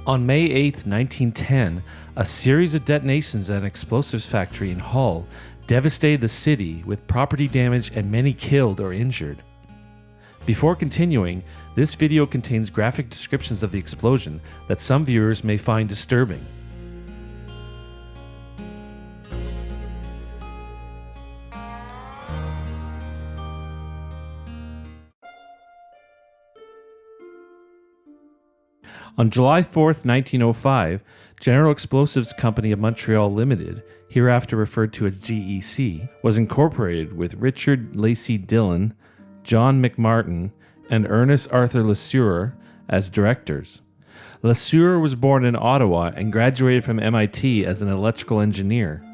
On May 8, 1910, a series of detonations at an explosives factory in Hull devastated the city with property damage and many killed or injured. Before continuing, this video contains graphic descriptions of the explosion that some viewers may find disturbing. On July 4, 1905, General Explosives Company of Montreal Limited, hereafter referred to as GEC, was incorporated with Richard Lacey Dillon, John McMartin, and Ernest Arthur Lesueur as directors. Lesueur was born in Ottawa and graduated from MIT as an electrical engineer.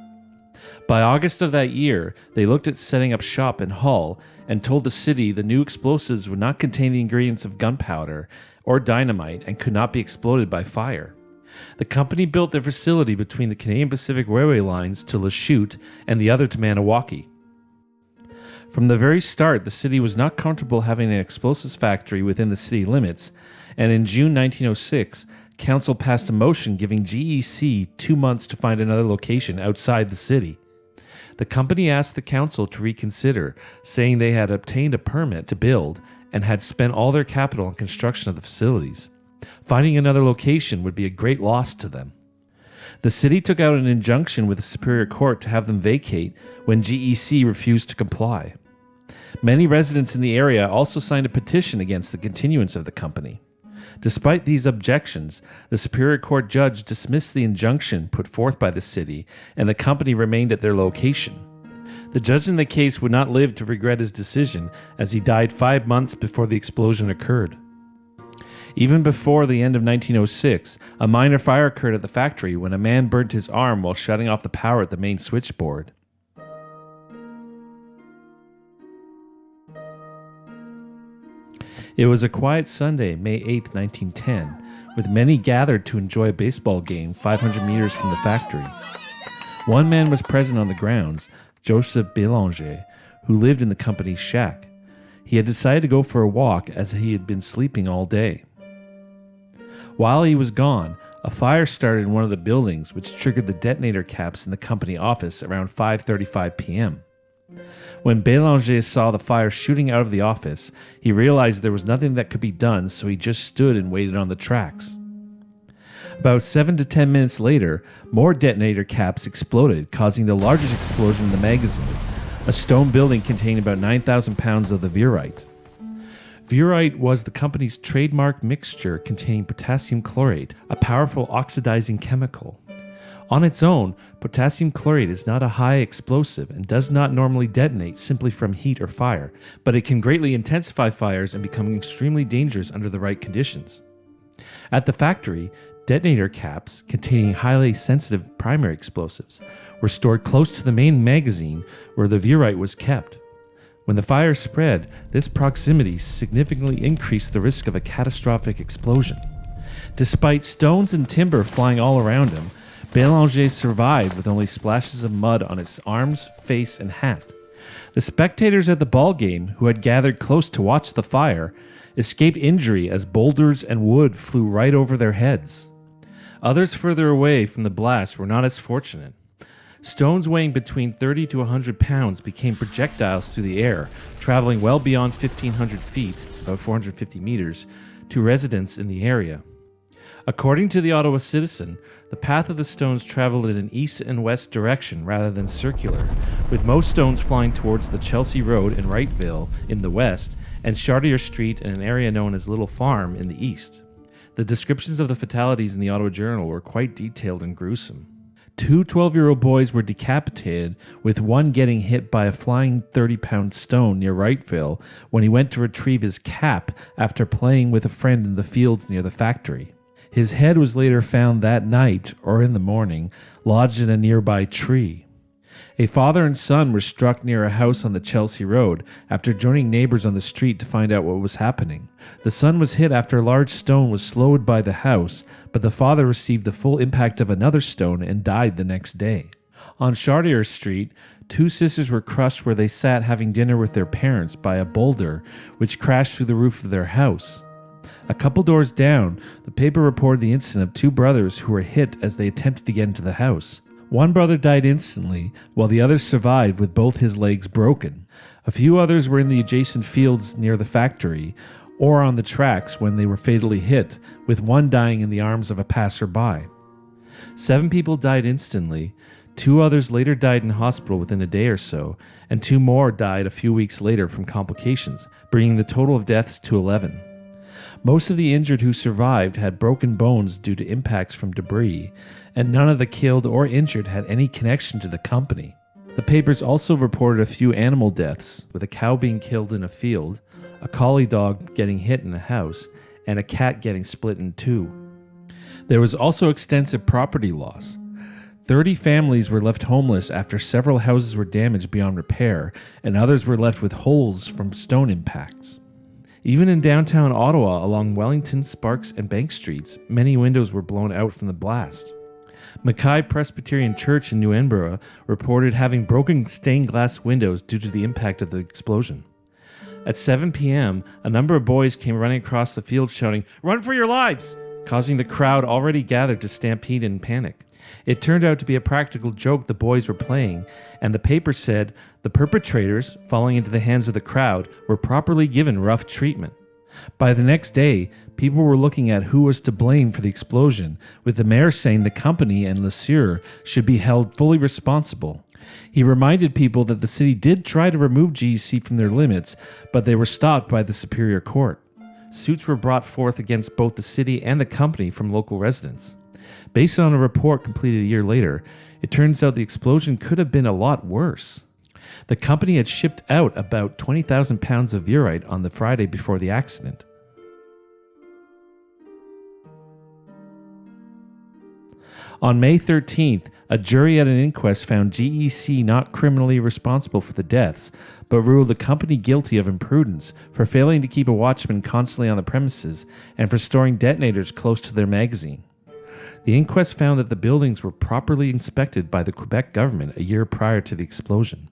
By August of that year, they looked at setting up shop in Hull and told the city the new explosives would not contain the ingredients of gunpowder or dynamite and could not be exploded by fire. The company built their facility between the Canadian Pacific Railway lines to Lachute and the other to Maniwaki. From the very start, the city was not comfortable having an explosives factory within the city limits, and in June 1906, Council passed a motion giving GEC 2 months to find another location outside the city. The company asked the council to reconsider, saying they had obtained a permit to build and had spent all their capital on construction of the facilities. Finding another location would be a great loss to them. The city took out an injunction with the Superior Court to have them vacate when GEC refused to comply. Many residents in the area also signed a petition against the continuance of the company. Despite these objections, the Superior Court judge dismissed the injunction put forth by the city, and the company remained at their location. The judge in the case would not live to regret his decision, as he died 5 months before the explosion occurred. Even before the end of 1906, a minor fire occurred at the factory when a man burnt his arm while shutting off the power at the main switchboard. It was a quiet Sunday, May 8, 1910, with many gathered to enjoy a baseball game 500 meters from the factory. One man was present on the grounds, Joseph Bélanger, who lived in the company's shack. He had decided to go for a walk as he had been sleeping all day. While he was gone, a fire started in one of the buildings, which triggered the detonator caps in the company office around 5:35 p.m. When Bélanger saw the fire shooting out of the office, he realized there was nothing that could be done, so he just stood and waited on the tracks. About 7 to 10 minutes later, more detonator caps exploded, causing the largest explosion in the magazine, a stone building containing about 9,000 pounds of the virite. Virite was the company's trademark mixture containing potassium chlorate, a powerful oxidizing chemical. On its own, potassium chlorate is not a high explosive and does not normally detonate simply from heat or fire, but it can greatly intensify fires and become extremely dangerous under the right conditions. At the factory, detonator caps containing highly sensitive primary explosives were stored close to the main magazine where the virite was kept. When the fire spread, this proximity significantly increased the risk of a catastrophic explosion. Despite stones and timber flying all around him, Bélanger survived with only splashes of mud on his arms, face, and hat. The spectators at the ball game, who had gathered close to watch the fire, escaped injury as boulders and wood flew right over their heads. Others further away from the blast were not as fortunate. Stones weighing between 30 to 100 pounds became projectiles through the air, traveling well beyond 1,500 feet, about 450 meters, to residents in the area. According to the Ottawa Citizen, the path of the stones traveled in an east and west direction rather than circular, with most stones flying towards the Chelsea Road in Wrightville in the west and Chartier Street in an area known as Little Farm in the east. The descriptions of the fatalities in the Ottawa Journal were quite detailed and gruesome. 2 12-year-old boys were decapitated, with one getting hit by a flying 30-pound stone near Wrightville when he went to retrieve his cap after playing with a friend in the fields near the factory. His head was later found that night, or in the morning, lodged in a nearby tree. A father and son were struck near a house on the Chelsea Road after joining neighbors on the street to find out what was happening. The son was hit after a large stone was slowed by the house, but the father received the full impact of another stone and died the next day. On Chartier Street, 2 sisters were crushed where they sat having dinner with their parents by a boulder, which crashed through the roof of their house. A couple doors down, the paper reported the incident of two brothers who were hit as they attempted to get into the house. One brother died instantly, while the other survived with both his legs broken. A few others were in the adjacent fields near the factory, or on the tracks when they were fatally hit, with one dying in the arms of a passerby. 7 people died instantly, 2 others later died in hospital within a day or so, and 2 more died a few weeks later from complications, bringing the total of deaths to 11. Most of the injured who survived had broken bones due to impacts from debris, and none of the killed or injured had any connection to the company. The papers also reported a few animal deaths, with a cow being killed in a field, a collie dog getting hit in a house, and a cat getting split in 2. There was also extensive property loss. 30 families were left homeless after several houses were damaged beyond repair, and others were left with holes from stone impacts. Even in downtown Ottawa, along Wellington, Sparks, and Bank Streets, many windows were blown out from the blast. Mackay Presbyterian Church in New Edinburgh reported having broken stained glass windows due to the impact of the explosion. At 7 p.m., a number of boys came running across the field shouting, "Run for your lives!" causing the crowd already gathered to stampede in panic. It turned out to be a practical joke the boys were playing, and the paper said the perpetrators, falling into the hands of the crowd, were properly given rough treatment. By the next day, people were looking at who was to blame for the explosion, with the mayor saying the company and Le Sieur should be held fully responsible. He reminded people that the city did try to remove GEC from their limits, but they were stopped by the Superior Court. Suits were brought forth against both the city and the company from local residents. Based on a report completed a year later, it turns out the explosion could have been a lot worse. The company had shipped out about 20,000 pounds of urite on the Friday before the accident. On May 13th, a jury at an inquest found GEC not criminally responsible for the deaths, but ruled the company guilty of imprudence for failing to keep a watchman constantly on the premises and for storing detonators close to their magazine. The inquest found that the buildings were properly inspected by the Quebec government a year prior to the explosion.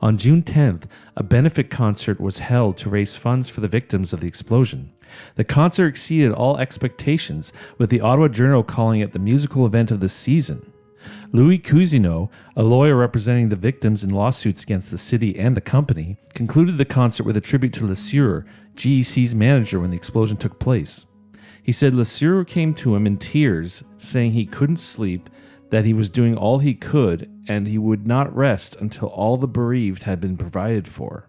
On June 10th, a benefit concert was held to raise funds for the victims of the explosion. The concert exceeded all expectations, with the Ottawa Journal calling it the musical event of the season. Louis Cousineau, a lawyer representing the victims in lawsuits against the city and the company, concluded the concert with a tribute to Le Sieur, GEC's manager when the explosion took place. He said Le Sieur came to him in tears, saying he couldn't sleep, that he was doing all he could, and he would not rest until all the bereaved had been provided for.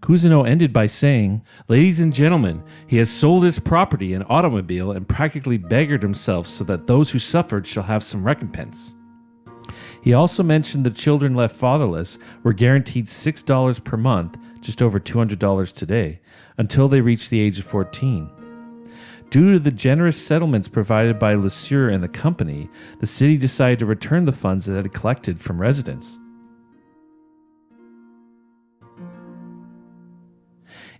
Cousineau ended by saying, "Ladies and gentlemen, he has sold his property and automobile and practically beggared himself so that those who suffered shall have some recompense." He also mentioned the children left fatherless were guaranteed $6 per month, just over $200 today, until they reached the age of 14. Due to the generous settlements provided by Le Sieur and the company, the city decided to return the funds it had collected from residents.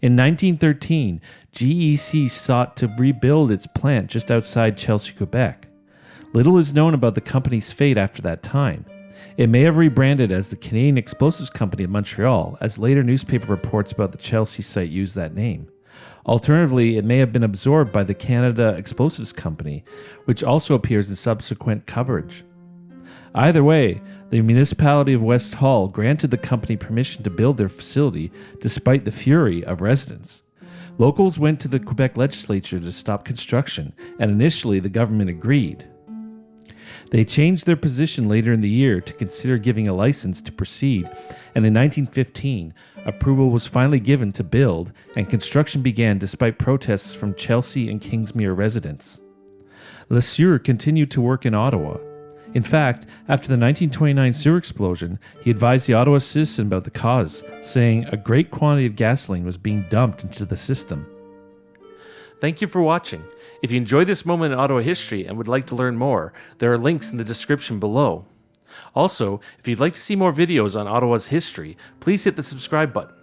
In 1913, GEC sought to rebuild its plant just outside Chelsea, Quebec. Little is known about the company's fate after that time. It may have rebranded as the Canadian Explosives Company of Montreal, as later newspaper reports about the Chelsea site used that name. Alternatively, it may have been absorbed by the Canada Explosives Company, which also appears in subsequent coverage. Either way, the municipality of West Hall granted the company permission to build their facility despite the fury of residents. Locals went to the Quebec legislature to stop construction, and initially the government agreed. They changed their position later in the year to consider giving a license to proceed, and in 1915, approval was finally given to build, and construction began despite protests from Chelsea and Kingsmere residents. Le Sieur continued to work in Ottawa. In fact, after the 1929 sewer explosion, he advised the Ottawa Citizen about the cause, saying a great quantity of gasoline was being dumped into the system. Thank you for watching. If you enjoyed this moment in Ottawa history and would like to learn more, there are links in the description below. Also, if you'd like to see more videos on Ottawa's history, please hit the subscribe button.